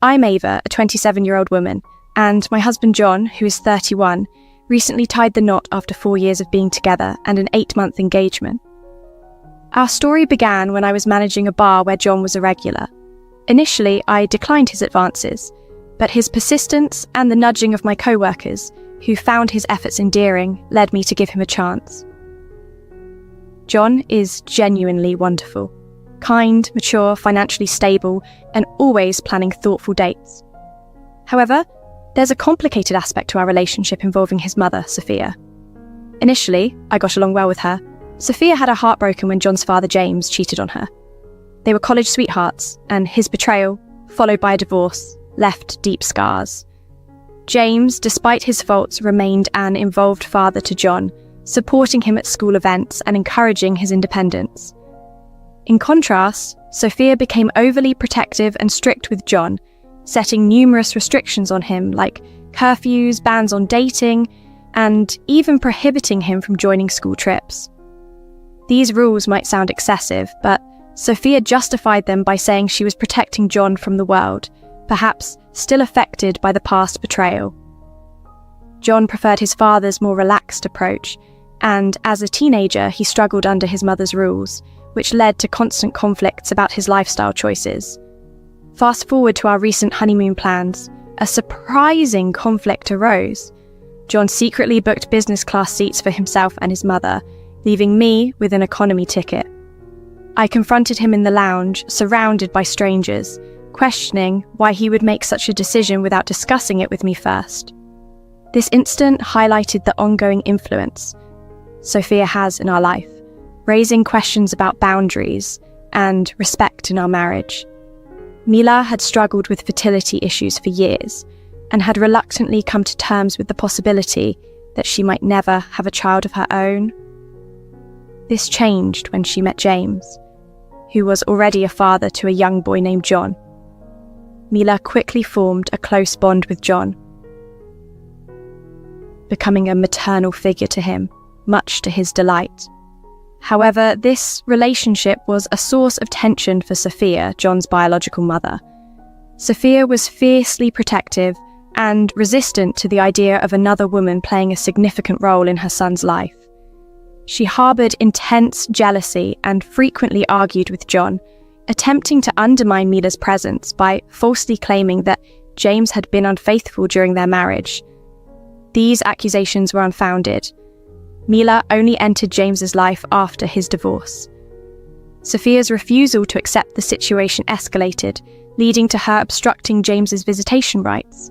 I'm Ava, a 27-year-old woman, and my husband John, who is 31, recently tied the knot after 4 years of being together and an 8-month engagement. Our story began when I was managing a bar where John was a regular. Initially, I declined his advances, but his persistence and the nudging of my co-workers, who found his efforts endearing, led me to give him a chance. John is genuinely wonderful. Kind, mature, financially stable, and always planning thoughtful dates. However, there's a complicated aspect to our relationship involving his mother, Sophia. Initially, I got along well with her. Sophia had her heart broken when John's father, James, cheated on her. They were college sweethearts, and his betrayal, followed by a divorce, left deep scars. James, despite his faults, remained an involved father to John, supporting him at school events and encouraging his independence. In contrast, Sophia became overly protective and strict with John, setting numerous restrictions on him like curfews, bans on dating, and even prohibiting him from joining school trips. These rules might sound excessive, but Sophia justified them by saying she was protecting John from the world, perhaps still affected by the past betrayal. John preferred his father's more relaxed approach, and as a teenager he struggled under his mother's rules, which led to constant conflicts about his lifestyle choices. Fast forward to our recent honeymoon plans, a surprising conflict arose. John secretly booked business class seats for himself and his mother, leaving me with an economy ticket. I confronted him in the lounge, surrounded by strangers, questioning why he would make such a decision without discussing it with me first. This incident highlighted the ongoing influence Sophia has in our life, raising questions about boundaries and respect in our marriage. Mila had struggled with fertility issues for years and had reluctantly come to terms with the possibility that she might never have a child of her own. This changed when she met James, who was already a father to a young boy named John. Mila quickly formed a close bond with John, becoming a maternal figure to him, much to his delight. However, this relationship was a source of tension for Sophia, John's biological mother. Sophia was fiercely protective and resistant to the idea of another woman playing a significant role in her son's life. She harboured intense jealousy and frequently argued with John, attempting to undermine Mila's presence by falsely claiming that James had been unfaithful during their marriage. These accusations were unfounded. Mila only entered James's life after his divorce. Sophia's refusal to accept the situation escalated, leading to her obstructing James's visitation rights.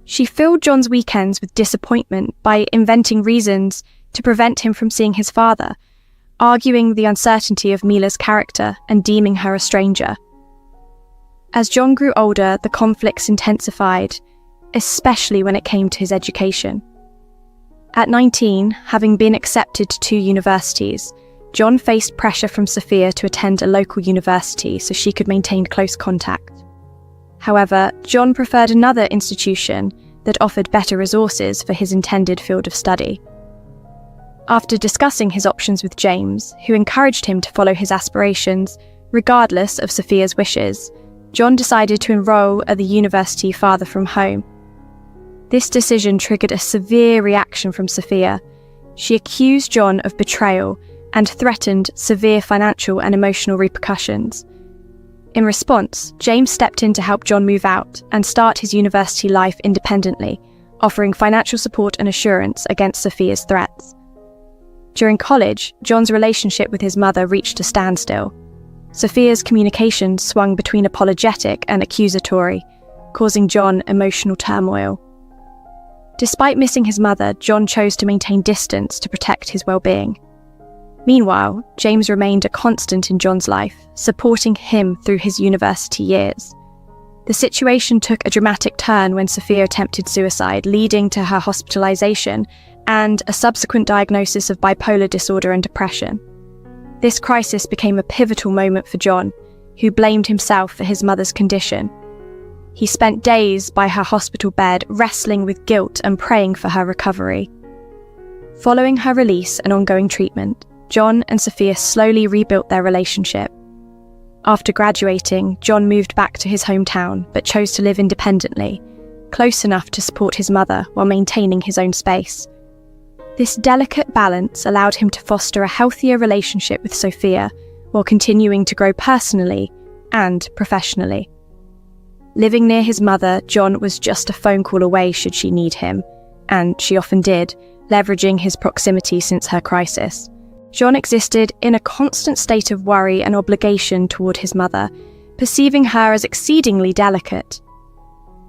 She filled John's weekends with disappointment by inventing reasons to prevent him from seeing his father, arguing the uncertainty of Mila's character and deeming her a stranger. As John grew older, the conflicts intensified, especially when it came to his education. At 19, having been accepted to 2 universities, John faced pressure from Sophia to attend a local university so she could maintain close contact. However, John preferred another institution that offered better resources for his intended field of study. After discussing his options with James, who encouraged him to follow his aspirations, regardless of Sophia's wishes, John decided to enroll at the university farther from home. This decision triggered a severe reaction from Sophia. She accused John of betrayal and threatened severe financial and emotional repercussions. In response, James stepped in to help John move out and start his university life independently, offering financial support and assurance against Sophia's threats. During college, John's relationship with his mother reached a standstill. Sophia's communication swung between apologetic and accusatory, causing John emotional turmoil. Despite missing his mother, John chose to maintain distance to protect his well-being. Meanwhile, James remained a constant in John's life, supporting him through his university years. The situation took a dramatic turn when Sophia attempted suicide, leading to her hospitalization and a subsequent diagnosis of bipolar disorder and depression. This crisis became a pivotal moment for John, who blamed himself for his mother's condition. He spent days by her hospital bed, wrestling with guilt and praying for her recovery. Following her release and ongoing treatment, John and Sophia slowly rebuilt their relationship. After graduating, John moved back to his hometown but chose to live independently, close enough to support his mother while maintaining his own space. This delicate balance allowed him to foster a healthier relationship with Sophia while continuing to grow personally and professionally. Living near his mother, John was just a phone call away should she need him, and she often did, leveraging his proximity since her crisis. John existed in a constant state of worry and obligation toward his mother, perceiving her as exceedingly delicate.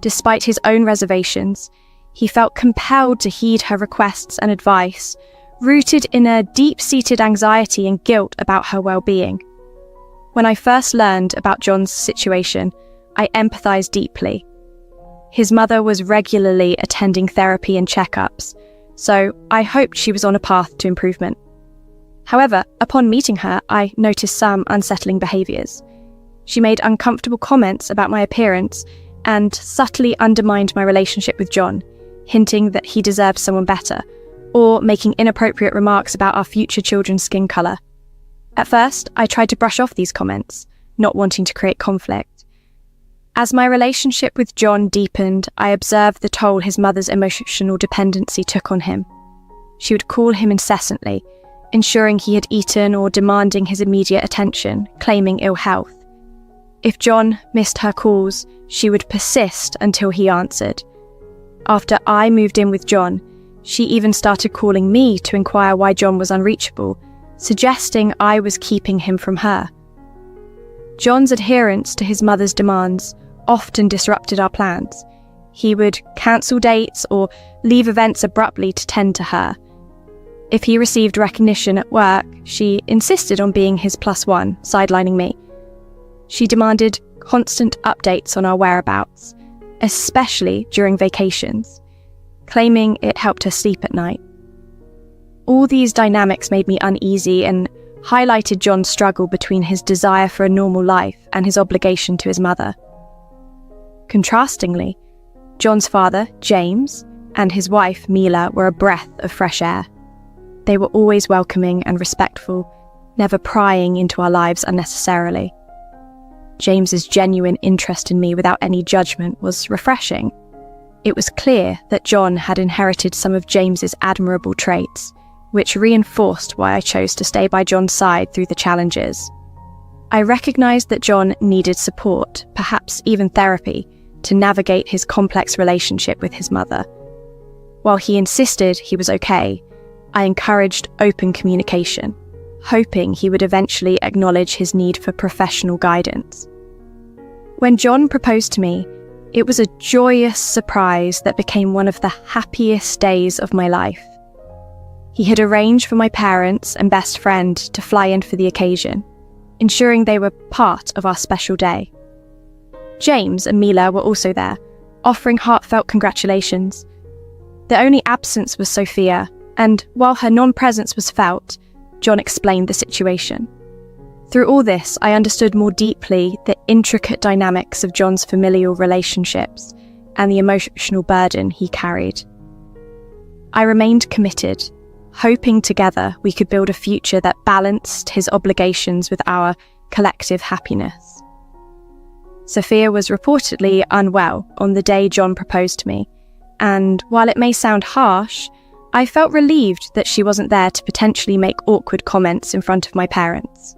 Despite his own reservations, he felt compelled to heed her requests and advice, rooted in a deep-seated anxiety and guilt about her well-being. When I first learned about John's situation, I empathized deeply. His mother was regularly attending therapy and checkups, so I hoped she was on a path to improvement. However, upon meeting her, I noticed some unsettling behaviors. She made uncomfortable comments about my appearance and subtly undermined my relationship with John, hinting that he deserved someone better, or making inappropriate remarks about our future children's skin colour. At first, I tried to brush off these comments, not wanting to create conflict. As my relationship with John deepened, I observed the toll his mother's emotional dependency took on him. She would call him incessantly, ensuring he had eaten or demanding his immediate attention, claiming ill health. If John missed her calls, she would persist until he answered. After I moved in with John, she even started calling me to inquire why John was unreachable, suggesting I was keeping him from her. John's adherence to his mother's demands often disrupted our plans. He would cancel dates or leave events abruptly to tend to her. If he received recognition at work, she insisted on being his +1, sidelining me. She demanded constant updates on our whereabouts, especially during vacations, claiming it helped her sleep at night. All these dynamics made me uneasy and highlighted John's struggle between his desire for a normal life and his obligation to his mother. Contrastingly, John's father, James, and his wife, Mila, were a breath of fresh air. They were always welcoming and respectful, never prying into our lives unnecessarily. James's genuine interest in me without any judgment was refreshing. It was clear that John had inherited some of James's admirable traits, which reinforced why I chose to stay by John's side through the challenges. I recognized that John needed support, perhaps even therapy, to navigate his complex relationship with his mother. While he insisted he was okay, I encouraged open communication, hoping he would eventually acknowledge his need for professional guidance. When John proposed to me, it was a joyous surprise that became one of the happiest days of my life. He had arranged for my parents and best friend to fly in for the occasion, ensuring they were part of our special day. James and Mila were also there, offering heartfelt congratulations. The only absence was Sophia, and while her non-presence was felt, John explained the situation. Through all this, I understood more deeply the intricate dynamics of John's familial relationships and the emotional burden he carried. I remained committed, hoping together we could build a future that balanced his obligations with our collective happiness. Sophia was reportedly unwell on the day John proposed to me, and while it may sound harsh, I felt relieved that she wasn't there to potentially make awkward comments in front of my parents.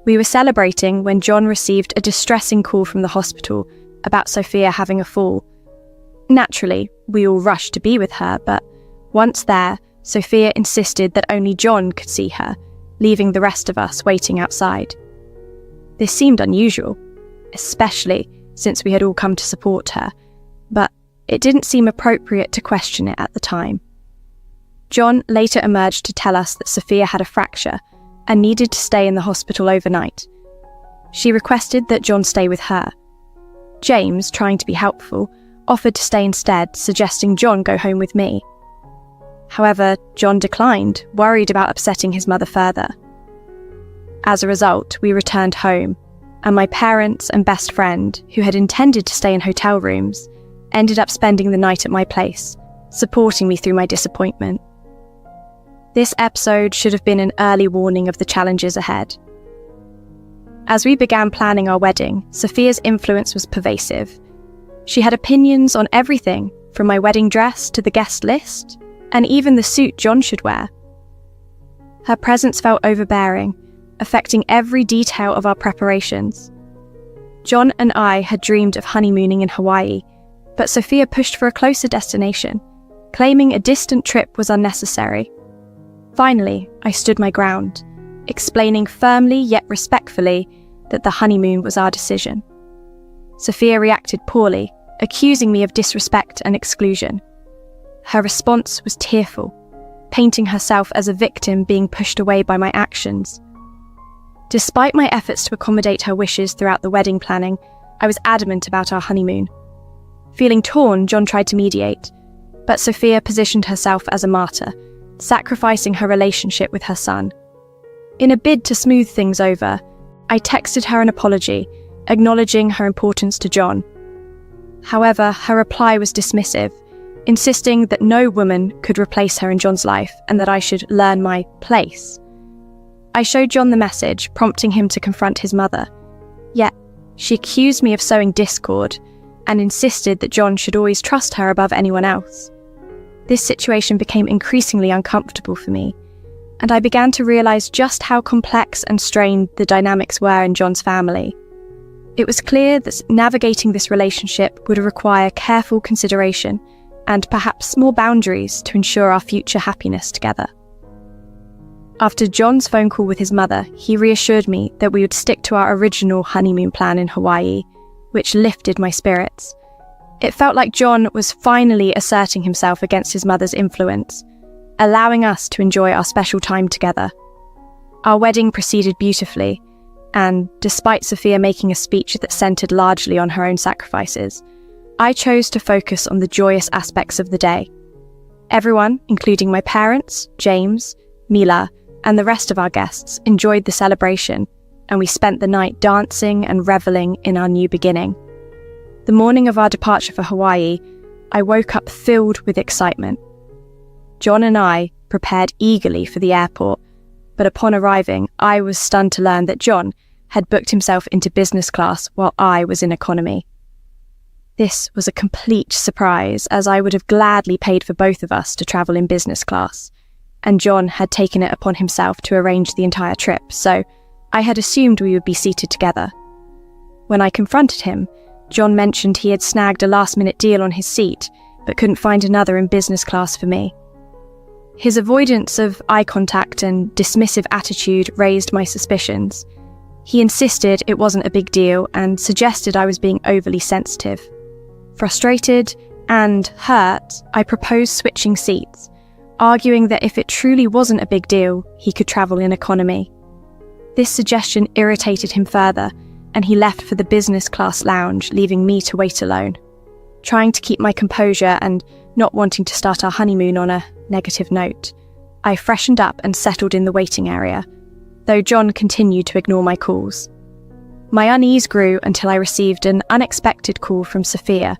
We were celebrating when John received a distressing call from the hospital about Sophia having a fall. Naturally, we all rushed to be with her, but once there, Sophia insisted that only John could see her, leaving the rest of us waiting outside. This seemed unusual, especially since we had all come to support her, but it didn't seem appropriate to question it at the time. John later emerged to tell us that Sophia had a fracture and needed to stay in the hospital overnight. She requested that John stay with her. James, trying to be helpful, offered to stay instead, suggesting John go home with me. However, John declined, worried about upsetting his mother further. As a result, we returned home, and my parents and best friend, who had intended to stay in hotel rooms, ended up spending the night at my place, supporting me through my disappointment. This episode should have been an early warning of the challenges ahead. As we began planning our wedding, Sophia's influence was pervasive. She had opinions on everything, from my wedding dress to the guest list, and even the suit John should wear. Her presence felt overbearing, affecting every detail of our preparations. John and I had dreamed of honeymooning in Hawaii, but Sophia pushed for a closer destination, claiming a distant trip was unnecessary. Finally, I stood my ground, explaining firmly yet respectfully that the honeymoon was our decision. Sophia reacted poorly, accusing me of disrespect and exclusion. Her response was tearful, painting herself as a victim being pushed away by my actions. Despite my efforts to accommodate her wishes throughout the wedding planning, I was adamant about our honeymoon. Feeling torn, John tried to mediate, but Sophia positioned herself as a martyr, sacrificing her relationship with her son. In a bid to smooth things over, I texted her an apology, acknowledging her importance to John. However, her reply was dismissive, insisting that no woman could replace her in John's life and that I should learn my place. I showed John the message, prompting him to confront his mother. Yet, she accused me of sowing discord and insisted that John should always trust her above anyone else. This situation became increasingly uncomfortable for me, and I began to realize just how complex and strained the dynamics were in John's family. It was clear that navigating this relationship would require careful consideration and perhaps more boundaries to ensure our future happiness together. After John's phone call with his mother, he reassured me that we would stick to our original honeymoon plan in Hawaii, which lifted my spirits. It felt like John was finally asserting himself against his mother's influence, allowing us to enjoy our special time together. Our wedding proceeded beautifully, and despite Sophia making a speech that centered largely on her own sacrifices, I chose to focus on the joyous aspects of the day. Everyone, including my parents, James, Mila, and the rest of our guests, enjoyed the celebration, and we spent the night dancing and reveling in our new beginning. The morning of our departure for Hawaii, I woke up filled with excitement. John and I prepared eagerly for the airport, but upon arriving, I was stunned to learn that John had booked himself into business class while I was in economy. This was a complete surprise, as I would have gladly paid for both of us to travel in business class, and John had taken it upon himself to arrange the entire trip, so I had assumed we would be seated together. When I confronted him, John mentioned he had snagged a last-minute deal on his seat, but couldn't find another in business class for me. His avoidance of eye contact and dismissive attitude raised my suspicions. He insisted it wasn't a big deal and suggested I was being overly sensitive. Frustrated and hurt, I proposed switching seats, arguing that if it truly wasn't a big deal, he could travel in economy. This suggestion irritated him further, and he left for the business class lounge, leaving me to wait alone. Trying to keep my composure and not wanting to start our honeymoon on a negative note, I freshened up and settled in the waiting area, though John continued to ignore my calls. My unease grew until I received an unexpected call from Sophia.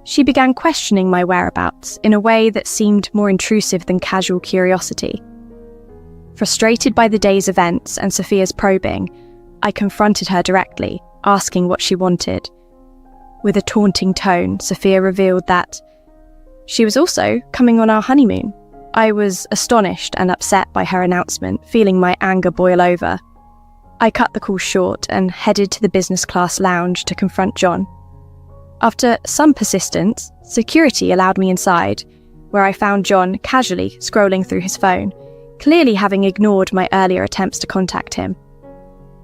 She began questioning my whereabouts in a way that seemed more intrusive than casual curiosity. Frustrated by the day's events and Sophia's probing, I confronted her directly, asking what she wanted. With a taunting tone, Sophia revealed that she was also coming on our honeymoon. I was astonished and upset by her announcement, feeling my anger boil over. I cut the call short and headed to the business class lounge to confront John. After some persistence, security allowed me inside, where I found John casually scrolling through his phone, clearly having ignored my earlier attempts to contact him.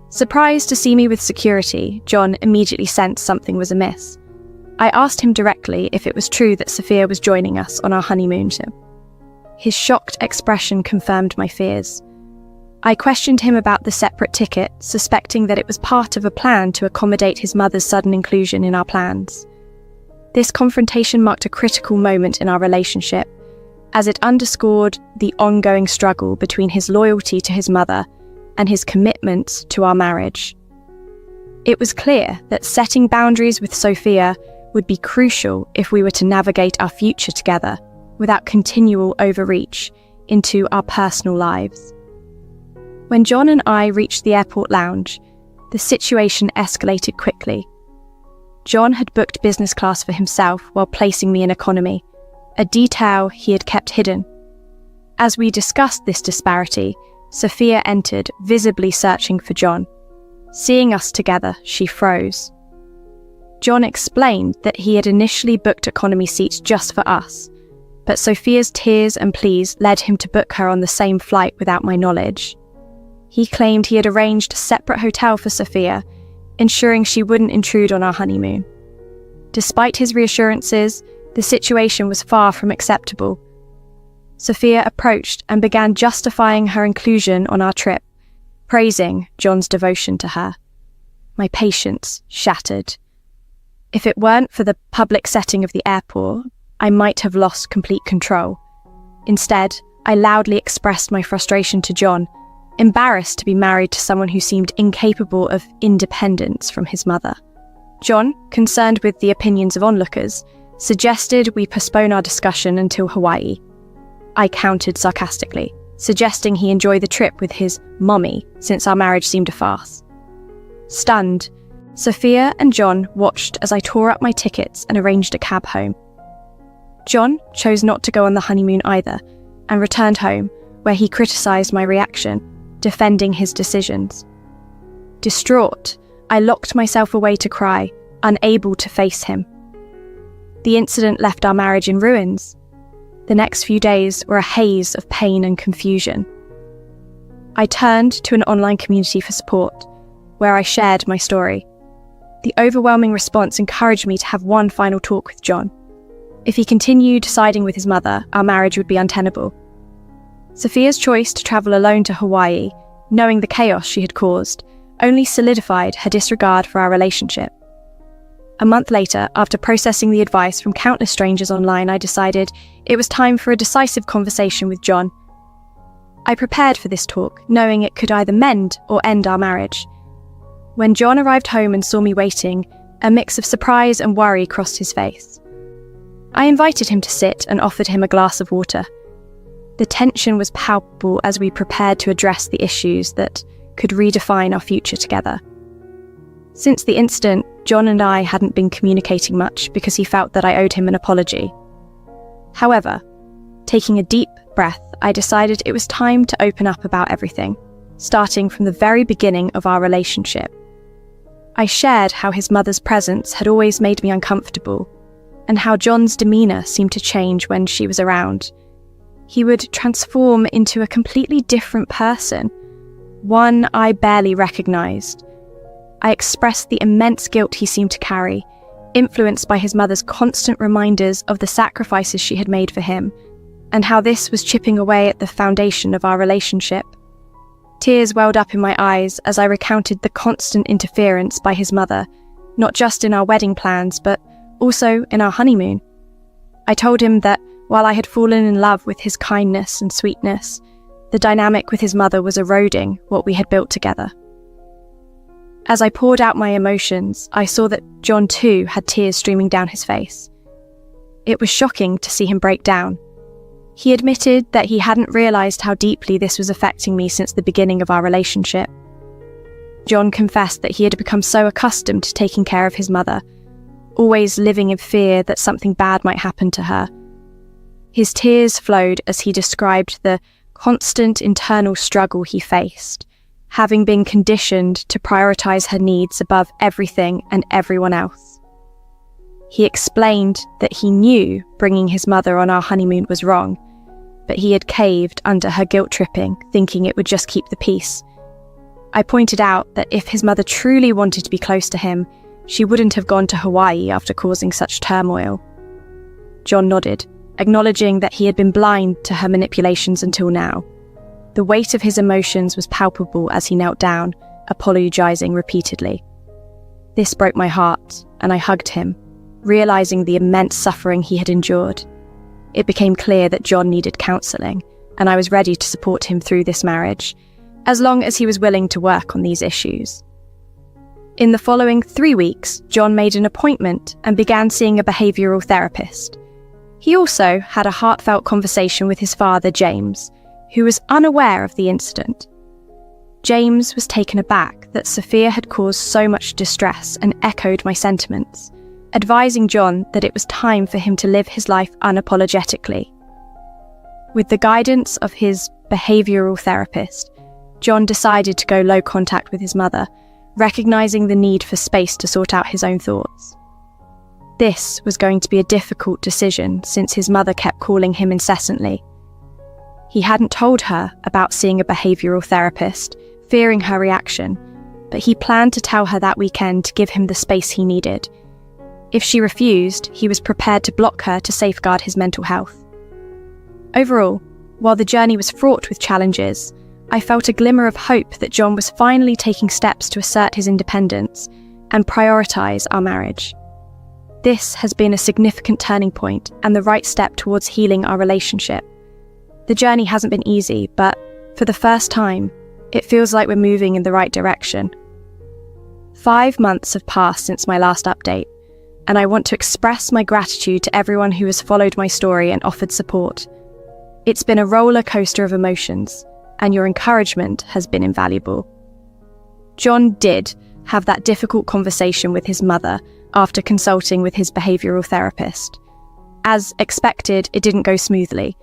Surprised to see me with security, John immediately sensed something was amiss. I asked him directly if it was true that Sophia was joining us on our honeymoon trip. His shocked expression confirmed my fears. I questioned him about the separate ticket, suspecting that it was part of a plan to accommodate his mother's sudden inclusion in our plans. This confrontation marked a critical moment in our relationship, as it underscored the ongoing struggle between his loyalty to his mother and his commitment to our marriage. It was clear that setting boundaries with Sophia would be crucial if we were to navigate our future together without continual overreach into our personal lives. When John and I reached the airport lounge, the situation escalated quickly. John had booked business class for himself while placing me in economy, a detail he had kept hidden. As we discussed this disparity, Sophia entered, visibly searching for John. Seeing us together, she froze. John explained that he had initially booked economy seats just for us, but Sophia's tears and pleas led him to book her on the same flight without my knowledge. He claimed he had arranged a separate hotel for Sophia, ensuring she wouldn't intrude on our honeymoon. Despite his reassurances, the situation was far from acceptable. Sophia approached and began justifying her inclusion on our trip, praising John's devotion to her. My patience shattered. If it weren't for the public setting of the airport, I might have lost complete control. Instead, I loudly expressed my frustration to John, embarrassed to be married to someone who seemed incapable of independence from his mother. John, concerned with the opinions of onlookers, suggested we postpone our discussion until Hawaii. I countered sarcastically, suggesting he enjoy the trip with his mommy, since our marriage seemed a farce. Stunned, Sophia and John watched as I tore up my tickets and arranged a cab home. John chose not to go on the honeymoon either, and returned home, where he criticised my reaction, defending his decisions. Distraught, I locked myself away to cry, unable to face him. The incident left our marriage in ruins. The next few days were a haze of pain and confusion. I turned to an online community for support, where I shared my story. The overwhelming response encouraged me to have one final talk with John. If he continued siding with his mother, our marriage would be untenable. Sophia's choice to travel alone to Hawaii, knowing the chaos she had caused, only solidified her disregard for our relationship. A month later, after processing the advice from countless strangers online, I decided it was time for a decisive conversation with John. I prepared for this talk, knowing it could either mend or end our marriage. When John arrived home and saw me waiting, a mix of surprise and worry crossed his face. I invited him to sit and offered him a glass of water. The tension was palpable as we prepared to address the issues that could redefine our future together. Since the incident, John and I hadn't been communicating much because he felt that I owed him an apology. However, taking a deep breath, I decided it was time to open up about everything, starting from the very beginning of our relationship. I shared how his mother's presence had always made me uncomfortable, and how John's demeanour seemed to change when she was around. He would transform into a completely different person, one I barely recognised. I expressed the immense guilt he seemed to carry, influenced by his mother's constant reminders of the sacrifices she had made for him, and how this was chipping away at the foundation of our relationship. Tears welled up in my eyes as I recounted the constant interference by his mother, not just in our wedding plans, but also in our honeymoon. I told him that while I had fallen in love with his kindness and sweetness, the dynamic with his mother was eroding what we had built together. As I poured out my emotions, I saw that John too had tears streaming down his face. It was shocking to see him break down. He admitted that he hadn't realised how deeply this was affecting me since the beginning of our relationship. John confessed that he had become so accustomed to taking care of his mother, always living in fear that something bad might happen to her. His tears flowed as he described the constant internal struggle he faced, having been conditioned to prioritise her needs above everything and everyone else. He explained that he knew bringing his mother on our honeymoon was wrong, but he had caved under her guilt-tripping, thinking it would just keep the peace. I pointed out that if his mother truly wanted to be close to him, she wouldn't have gone to Hawaii after causing such turmoil. John nodded, acknowledging that he had been blind to her manipulations until now. The weight of his emotions was palpable as he knelt down, apologising repeatedly. This broke my heart, and I hugged him, realising the immense suffering he had endured. It became clear that John needed counselling, and I was ready to support him through this marriage, as long as he was willing to work on these issues. In the following 3 weeks, John made an appointment and began seeing a behavioural therapist. He also had a heartfelt conversation with his father, James, who was unaware of the incident. James was taken aback that Sophia had caused so much distress and echoed my sentiments, advising John that it was time for him to live his life unapologetically. With the guidance of his behavioural therapist, John decided to go low contact with his mother, recognising the need for space to sort out his own thoughts. This was going to be a difficult decision since his mother kept calling him incessantly. He hadn't told her about seeing a behavioural therapist, fearing her reaction, but he planned to tell her that weekend to give him the space he needed. If she refused, he was prepared to block her to safeguard his mental health. Overall, while the journey was fraught with challenges, I felt a glimmer of hope that John was finally taking steps to assert his independence and prioritise our marriage. This has been a significant turning point and the right step towards healing our relationship. The journey hasn't been easy, but for the first time, it feels like we're moving in the right direction. 5 months have passed since my last update, and I want to express my gratitude to everyone who has followed my story and offered support. It's been a roller coaster of emotions, and your encouragement has been invaluable. John did have that difficult conversation with his mother after consulting with his behavioural therapist. As expected, it didn't go smoothly.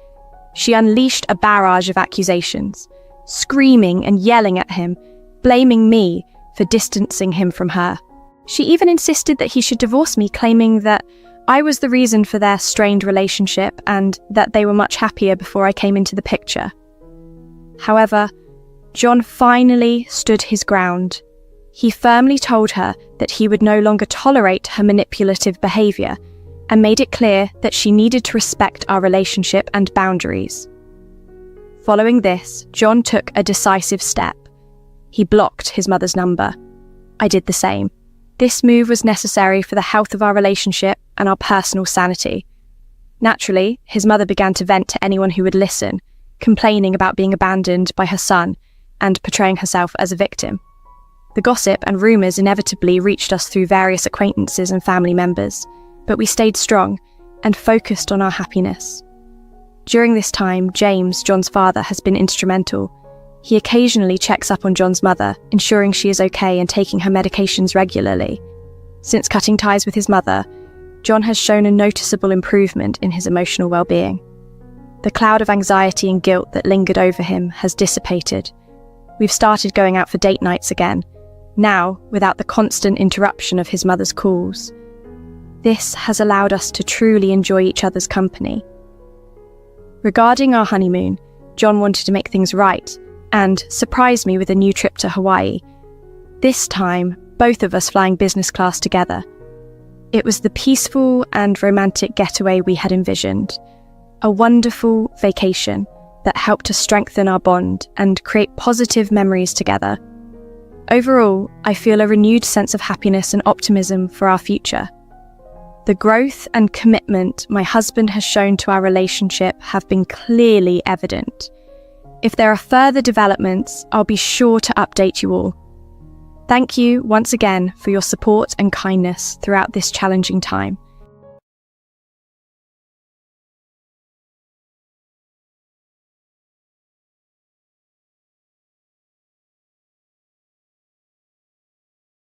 She unleashed a barrage of accusations, screaming and yelling at him, blaming me for distancing him from her. She even insisted that he should divorce me, claiming that I was the reason for their strained relationship and that they were much happier before I came into the picture. However, John finally stood his ground. He firmly told her that he would no longer tolerate her manipulative behaviour and made it clear that she needed to respect our relationship and boundaries. Following this, John took a decisive step. He blocked his mother's number. I did the same. This move was necessary for the health of our relationship and our personal sanity. Naturally, his mother began to vent to anyone who would listen, complaining about being abandoned by her son and portraying herself as a victim. The gossip and rumours inevitably reached us through various acquaintances and family members, but we stayed strong and focused on our happiness. During this time, James, John's father, has been instrumental. He occasionally checks up on John's mother, ensuring she is okay and taking her medications regularly. Since cutting ties with his mother, John has shown a noticeable improvement in his emotional well-being. The cloud of anxiety and guilt that lingered over him has dissipated. We've started going out for date nights again, now without the constant interruption of his mother's calls. This has allowed us to truly enjoy each other's company. Regarding our honeymoon, John wanted to make things right and surprised me with a new trip to Hawaii. This time, both of us flying business class together. It was the peaceful and romantic getaway we had envisioned. A wonderful vacation that helped to strengthen our bond and create positive memories together. Overall, I feel a renewed sense of happiness and optimism for our future. The growth and commitment my husband has shown to our relationship have been clearly evident. If there are further developments, I'll be sure to update you all. Thank you once again for your support and kindness throughout this challenging time.